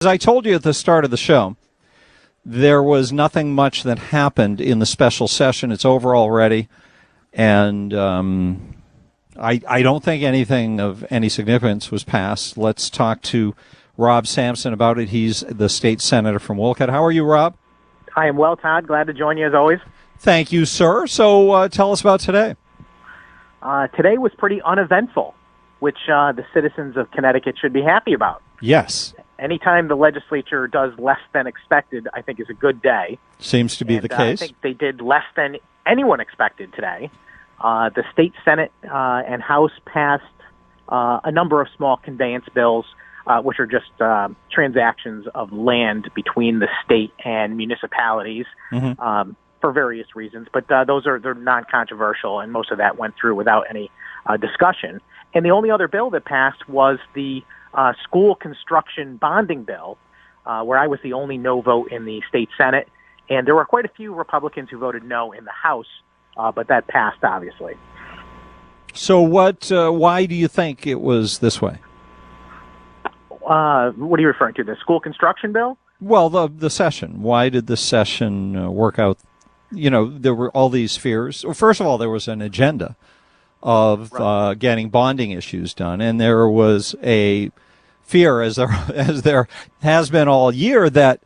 As I told you at the start of the show, there was nothing much that happened in the special session. It's over already, and I don't think anything of any significance was passed. Let's talk to Rob Sampson about it. He's the state senator from Wolcott. How are you, Rob? I am well, Todd. Glad to join you as always. Thank you, sir. So tell us about today. Today was pretty uneventful, which the citizens of Connecticut should be happy about. Yes. Anytime the legislature does less than expected, I think is a good day. Seems to be the case. I think they did less than anyone expected today. The state Senate and House passed a number of small conveyance bills, which are just transactions of land between the state and municipalities for various reasons. But they're non-controversial, and most of that went through without any discussion. And the only other bill that passed was the school construction bonding bill, where I was the only no vote in the state Senate. And there were quite a few Republicans who voted no in the House, but that passed, obviously. So why do you think it was this way? What are you referring to, the school construction bill? Well, the session. Why did the session work out? You know, there were all these fears. Well, first of all, there was an agenda of getting bonding issues done, and there was a fear, as there has been all year, that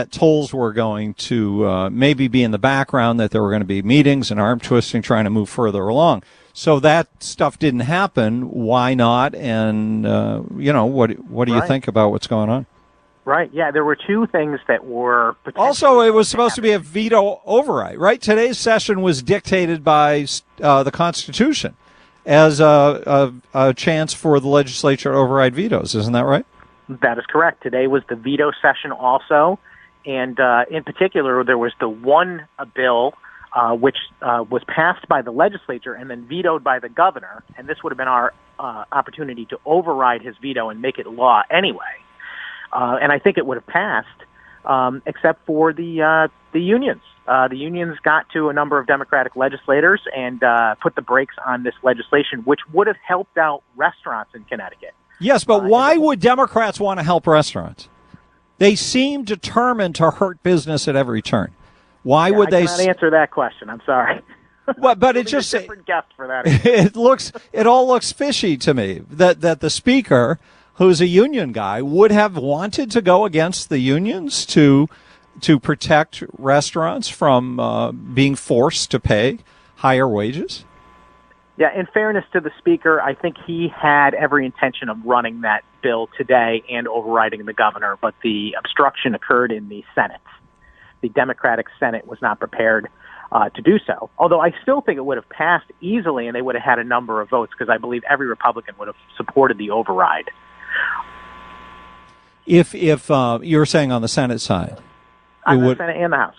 tolls were going to maybe be in the background, that there were going to be meetings and arm twisting trying to move further along. So that stuff didn't happen. Why not? And what do you think about what's going on? Right. Yeah, there were two things that were also. It was supposed to be a veto override, right? Today's session was dictated by the Constitution as a chance for the legislature to override vetoes. Isn't that right? That is correct. Today was the veto session also, and in particular, there was the one bill which was passed by the legislature and then vetoed by the governor, and this would have been our opportunity to override his veto and make it law anyway. And I think it would have passed, except for the unions. The unions got to a number of Democratic legislators and put the brakes on this legislation, which would have helped out restaurants in Connecticut. Yes, but why would Democrats want to help restaurants? They seem determined to hurt business at every turn. Why would they? I cannot answer that question. I'm sorry. Well, but it just different guest for that. It all looks fishy to me that the speaker, who's a union guy, would have wanted to go against the unions to protect restaurants from being forced to pay higher wages? Yeah, in fairness to the speaker, I think he had every intention of running that bill today and overriding the governor, but the obstruction occurred in the Senate. The Democratic Senate was not prepared to do so, although I still think it would have passed easily and they would have had a number of votes because I believe every Republican would have supported the override. If you're saying on the Senate side, on the Senate and the House.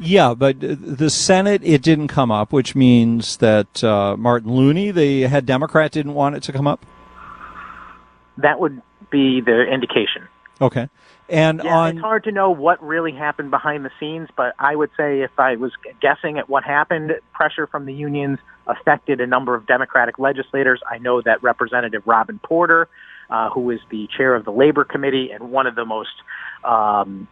Yeah, but the Senate, it didn't come up, which means that Martin Looney, the head Democrat, didn't want it to come up? That would be the indication. Okay. And it's hard to know what really happened behind the scenes, but I would say if I was guessing at what happened, pressure from the unions affected a number of Democratic legislators. I know that Representative Robin Porter, who is the chair of the Labor Committee and one of the most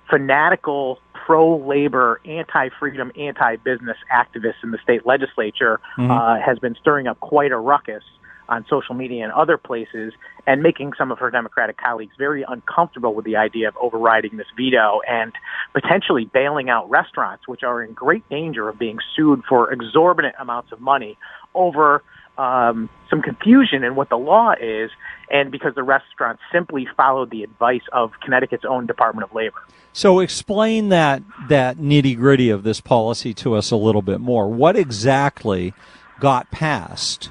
fanatical pro-labor, anti-freedom, anti-business activists in the state legislature, has been stirring up quite a ruckus on social media and other places and making some of her Democratic colleagues very uncomfortable with the idea of overriding this veto and potentially bailing out restaurants, which are in great danger of being sued for exorbitant amounts of money over some confusion in what the law is, and because the restaurants simply followed the advice of Connecticut's own Department of Labor. So explain that nitty-gritty of this policy to us a little bit more. What exactly got passed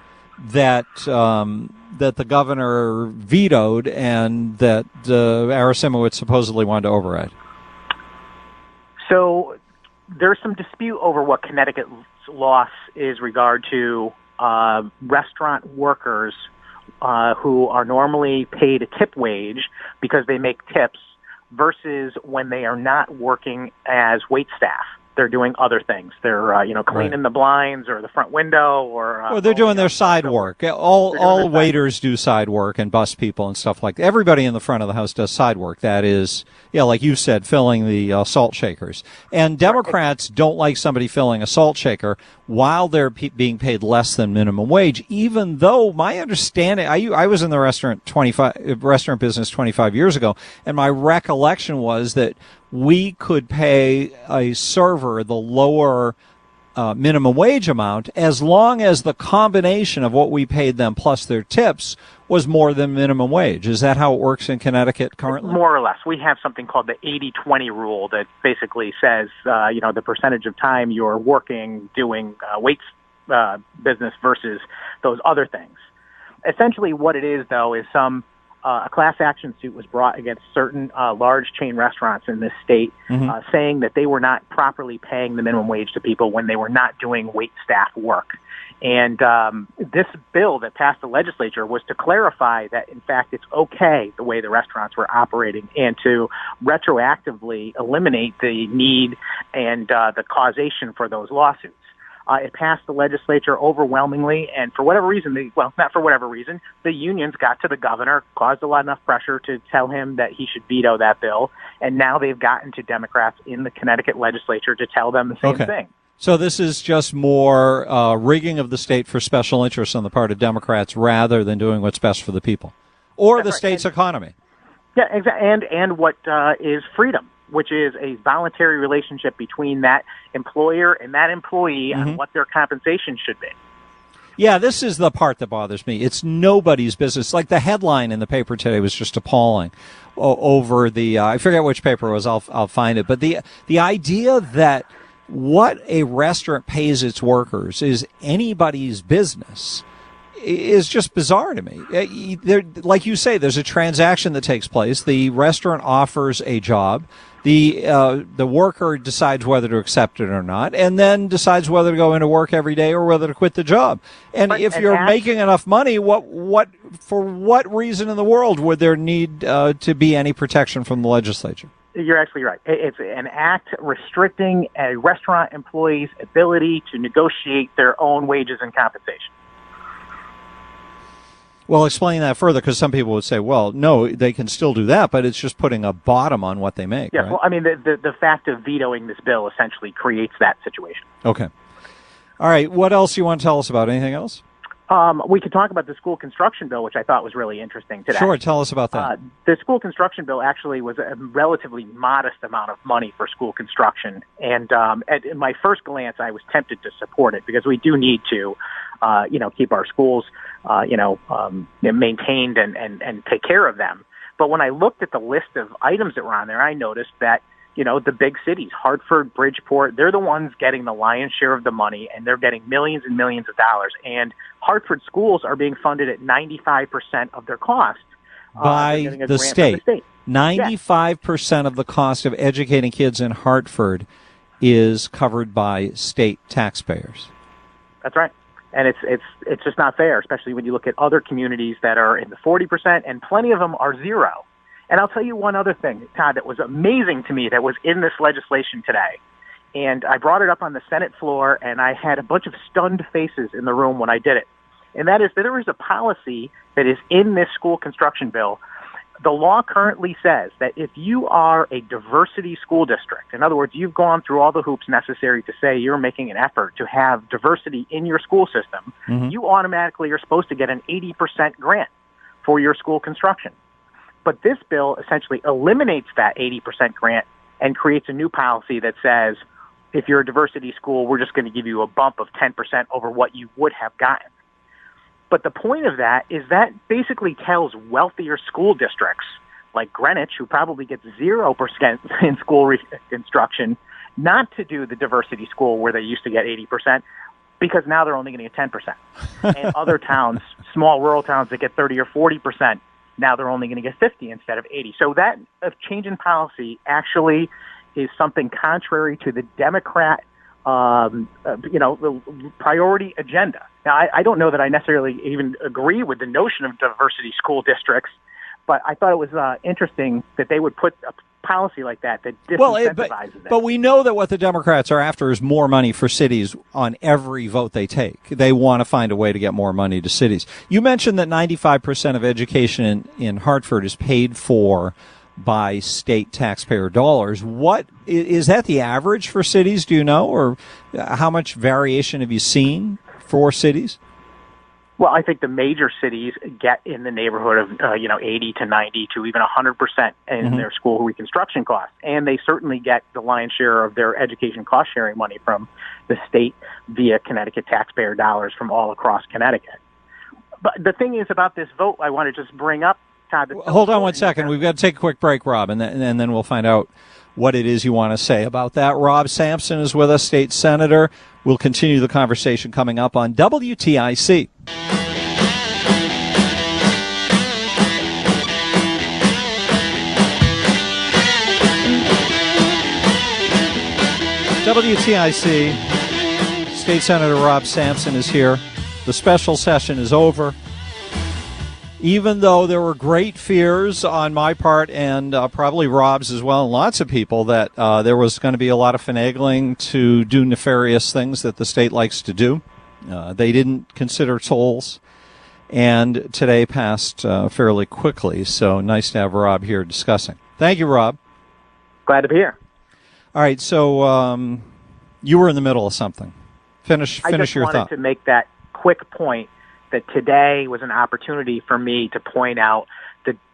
that the governor vetoed and that Arasimowicz supposedly wanted to override? So there's some dispute over what Connecticut's law is regard to restaurant workers who are normally paid a tip wage because they make tips versus when they are not working as wait staff. they're doing other things. They're cleaning the blinds or the front window, or they're doing their side work. All waiters do side work, and bus people and stuff like that. Everybody in the front of the house does side work. That is, like you said, filling the salt shakers. And Democrats don't like somebody filling a salt shaker while they're being paid less than minimum wage. Even though my understanding, I was in the restaurant business 25 years ago, and my recollection was that we could pay a server the lower minimum wage amount as long as the combination of what we paid them plus their tips was more than minimum wage. Is that how it works in Connecticut currently? More or less. We have something called the 80-20 rule that basically says, the percentage of time you're working doing weights business versus those other things. Essentially what it is, though, is a class action suit was brought against certain large chain restaurants in this state, saying that they were not properly paying the minimum wage to people when they were not doing wait staff work. And this bill that passed the legislature was to clarify that, in fact, it's okay the way the restaurants were operating and to retroactively eliminate the need and the causation for those lawsuits. It passed the legislature overwhelmingly, and for whatever reason, not for whatever reason, the unions got to the governor, caused a lot enough pressure to tell him that he should veto that bill, and now they've gotten to Democrats in the Connecticut legislature to tell them the same thing. So this is just more rigging of the state for special interests on the part of Democrats rather than doing what's best for the people or the state's economy. Yeah, exactly. And what is freedom, which is a voluntary relationship between that employer and that employee on what their compensation should be. Yeah, this is the part that bothers me. It's nobody's business. Like the headline in the paper today was just appalling over the, I forget which paper it was, I'll find it. But the idea that what a restaurant pays its workers is anybody's business is just bizarre to me. Like you say, there's a transaction that takes place. The restaurant offers a job. The worker decides whether to accept it or not, and then decides whether to go into work every day or whether to quit the job. And if you're making enough money, for what reason in the world would there need to be any protection from the legislature? You're actually right. It's an act restricting a restaurant employee's ability to negotiate their own wages and compensation. Well, explain that further, because some people would say, well, no, they can still do that, but it's just putting a bottom on what they make. Yeah, right? Well, I mean, the fact of vetoing this bill essentially creates that situation. Okay. All right. What else do you want to tell us about? Anything else? We could talk about the school construction bill, which I thought was really interesting today. Sure. Tell us about that. The school construction bill actually was a relatively modest amount of money for school construction. And at my first glance, I was tempted to support it because we do need to, keep our schools, maintained and take care of them. But when I looked at the list of items that were on there, I noticed that the big cities, Hartford, Bridgeport, they're the ones getting the lion's share of the money, and they're getting millions and millions of dollars. And Hartford schools are being funded at 95% of their cost. By the state. 95% of the cost of educating kids in Hartford is covered by state taxpayers. That's right. And it's just not fair, especially when you look at other communities that are in the 40%, and plenty of them are zero. And I'll tell you one other thing, Todd, that was amazing to me that was in this legislation today. And I brought it up on the Senate floor, and I had a bunch of stunned faces in the room when I did it. And that is that there is a policy that is in this school construction bill. The law currently says that if you are a diversity school district, in other words, you've gone through all the hoops necessary to say you're making an effort to have diversity in your school system, you automatically are supposed to get an 80% grant for your school construction. But this bill essentially eliminates that 80% grant and creates a new policy that says, if you're a diversity school, we're just going to give you a bump of 10% over what you would have gotten. But the point of that is that basically tells wealthier school districts like Greenwich, who probably gets 0% in school reconstruction, not to do the diversity school where they used to get 80%, because now they're only going to get 10%. And other towns, small rural towns that get 30 or 40%, now they're only going to get 50 instead of 80. So that change in policy actually is something contrary to the Democrat, the priority agenda. Now, I don't know that I necessarily even agree with the notion of diversity school districts, but I thought it was interesting that they would put a policy like that disincentivizes it. But we know that what the Democrats are after is more money for cities on every vote they take. They want to find a way to get more money to cities. You mentioned that 95% of education in Hartford is paid for by state taxpayer dollars. What is that the average for cities? Do you know, or how much variation have you seen for cities? Well, I think the major cities get in the neighborhood of 80 to 90 to even 100% in their school reconstruction costs, and they certainly get the lion's share of their education cost sharing money from the state via Connecticut taxpayer dollars from all across Connecticut. But the thing is about this vote, I want to just bring up, Todd. Hold on one second. We've got to take a quick break, Rob, and then we'll find out what it is you want to say about that. Rob Sampson is with us, state senator. We'll continue the conversation coming up on WTIC. WTIC, State Senator Rob Sampson is here. The special session is over. Even though there were great fears on my part and probably Rob's as well, and lots of people, that there was going to be a lot of finagling to do nefarious things that the state likes to do. They didn't consider tolls, and today passed fairly quickly. So nice to have Rob here discussing. Thank you, Rob. Glad to be here. All right, so you were in the middle of something. Finish your thought. I just wanted to make that quick point that today was an opportunity for me to point out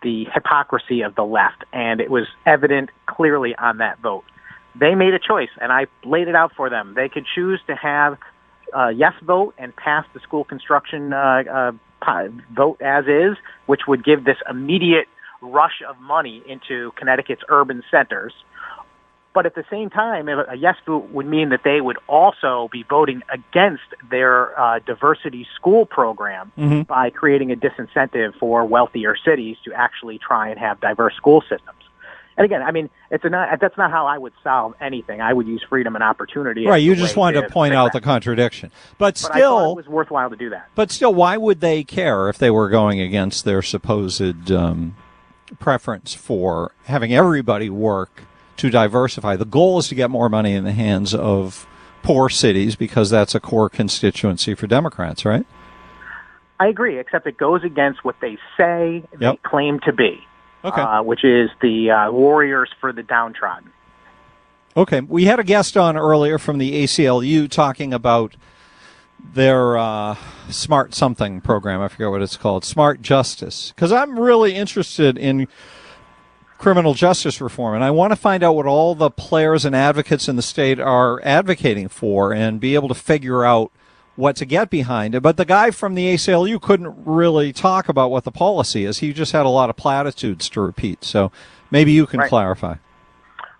the hypocrisy of the left, and it was evident clearly on that vote. They made a choice, and I laid it out for them. They could choose to have a yes vote and pass the school construction vote as is, which would give this immediate rush of money into Connecticut's urban centers. But at the same time, a yes vote would mean that they would also be voting against their diversity school program by creating a disincentive for wealthier cities to actually try and have diverse school systems. And again, I mean, that's not how I would solve anything. I would use freedom and opportunity. Right, you just wanted to point out the contradiction. But still, I thought it was worthwhile to do that. But still, why would they care if they were going against their supposed preference for having everybody work to diversify? The goal is to get more money in the hands of poor cities because that's a core constituency for Democrats, right? I agree, except it goes against what they say they claim to be, which is the warriors for the downtrodden. Okay. We had a guest on earlier from the ACLU talking about their Smart Something program. I forget what it's called. Smart Justice. Because I'm really interested in criminal justice reform, and I want to find out what all the players and advocates in the state are advocating for and be able to figure out what to get behind it. But the guy from the ACLU couldn't really talk about what the policy is. He just had a lot of platitudes to repeat. So maybe you can clarify.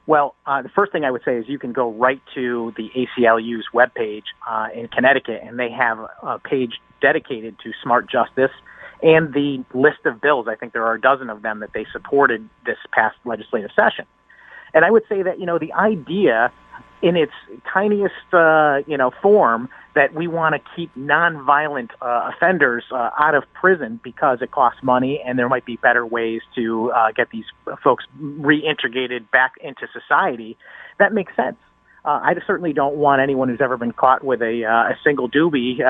Well, the first thing I would say is you can go right to the ACLU's webpage in Connecticut, and they have a page dedicated to Smart Justice and the list of bills. I think there are a dozen of them that they supported this past legislative session. And I would say that, the idea in its tiniest, form that we want to keep nonviolent offenders out of prison because it costs money and there might be better ways to get these folks reintegrated back into society, that makes sense. I certainly don't want anyone who's ever been caught with a single doobie,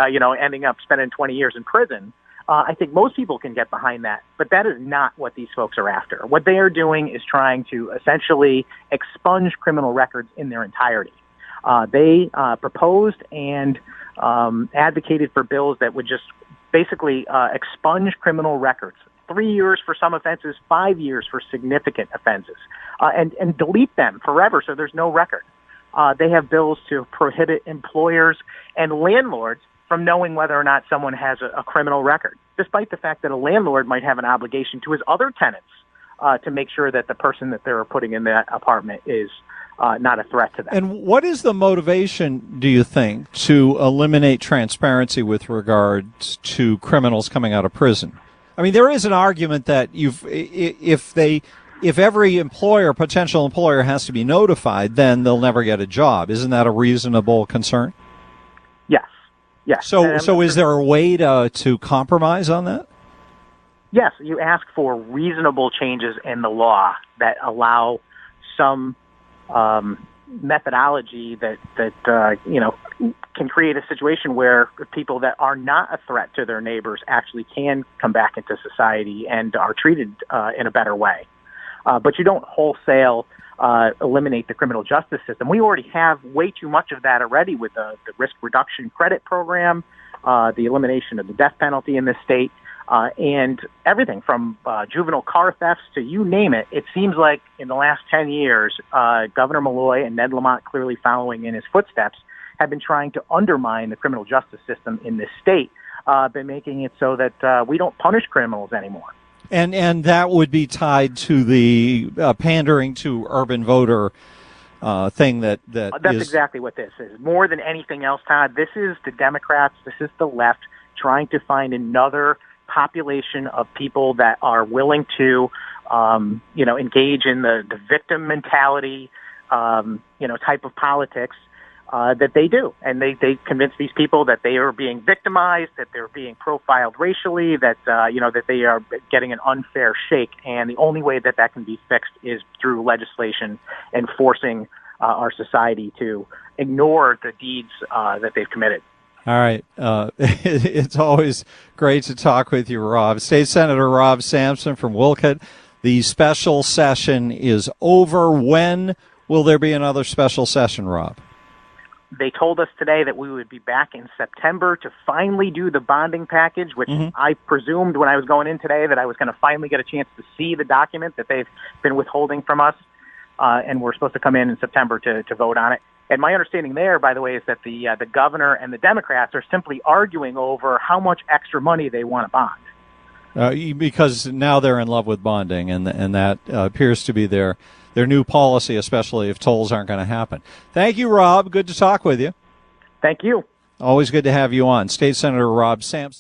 ending up spending 20 years in prison. I think most people can get behind that, but that is not what these folks are after. What they are doing is trying to essentially expunge criminal records in their entirety. They proposed and advocated for bills that would just basically expunge criminal records. 3 years for some offenses, 5 years for significant offenses, and delete them forever so there's no record. They have bills to prohibit employers and landlords from knowing whether or not someone has a criminal record, despite the fact that a landlord might have an obligation to his other tenants to make sure that the person that they're putting in that apartment is not a threat to them. And what is the motivation, do you think, to eliminate transparency with regards to criminals coming out of prison? I mean, there is an argument that if every potential employer has to be notified, then they'll never get a job. Isn't that a reasonable concern? Yes. So is there a way to compromise on that? Yes, you ask for reasonable changes in the law that allow some methodology that can create a situation where people that are not a threat to their neighbors actually can come back into society and are treated in a better way. But you don't wholesale eliminate the criminal justice system. We already have way too much of that already with the risk reduction credit program, the elimination of the death penalty in this state, and everything from juvenile car thefts to you name it. It seems like in the last 10 years, Governor Malloy and Ned Lamont, clearly following in his footsteps, have been trying to undermine the criminal justice system in this state by making it so that we don't punish criminals anymore. And that would be tied to the pandering to urban voter thing that's exactly what this is. More than anything else, Todd, this is the Democrats, this is the left trying to find another population of people that are willing to, engage in the victim mentality, type of politics that they do. And they convince these people that they are being victimized, that they're being profiled racially, that they are getting an unfair shake. And the only way that can be fixed is through legislation and forcing our society to ignore the deeds that they've committed. All right. It's always great to talk with you, Rob. State Senator Rob Sampson from Wolcott. The special session is over. When will there be another special session, Rob? They told us today that we would be back in September to finally do the bonding package, which I presumed when I was going in today that I was going to finally get a chance to see the document that they've been withholding from us. And we're supposed to come in September to vote on it. And my understanding there, by the way, is that the governor and the Democrats are simply arguing over how much extra money they want to bond. Because now they're in love with bonding, and that appears to be their new policy, especially if tolls aren't going to happen. Thank you, Rob. Good to talk with you. Thank you. Always good to have you on. State Senator Rob Sampson.